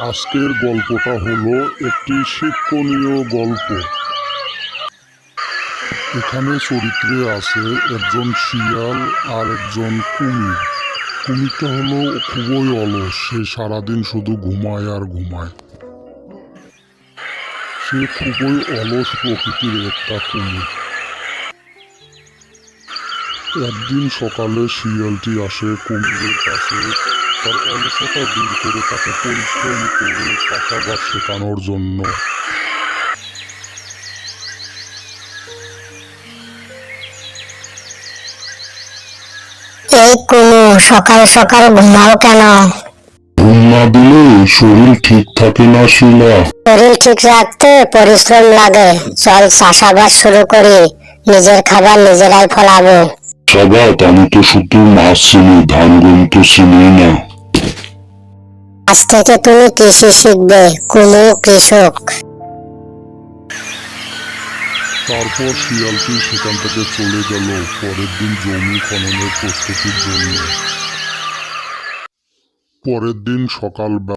আজকের গল্পটা হলো একটি শিক্ষণীয় গল্প। এখানে চরিত্রে আছে একজন শিয়াল আর একজন কুমির। কুমিরটা হলো খুবই অলস, সে সারাদিন শুধু ঘুমায় আর ঘুমায়। সে খুবই অলস প্রকৃতির একটা কুমির। একদিন সকালে শিয়ালটি আসে কুমিরের কাছে, তার অলসতা দূর করে তাকে পরিশ্রম করে চাষাবাদ শেখানোর জন্য। এই কুমু, সকাল সকাল ঘুমাও কেন? ঘুম না দিলে শরীর ঠিক থাকে না শিলা। শরীর ঠিক রাখতে পরিশ্রম লাগে। চল চাষাবাদ শুরু করি, নিজের খাবার নিজেরাই ফলাবো। চাষাবাদ? আমি তো শুধু মাছ চিনি, ধান গম তো চিনি না। আজ থেকে তুমি কৃষি শিখবে, কুমু কৃষক। তারপর শিয়ালটি সেখান থেকে চলে গেল পরের দিন জমি খননের প্রস্তুতির জন্য। পরের দিন সকাল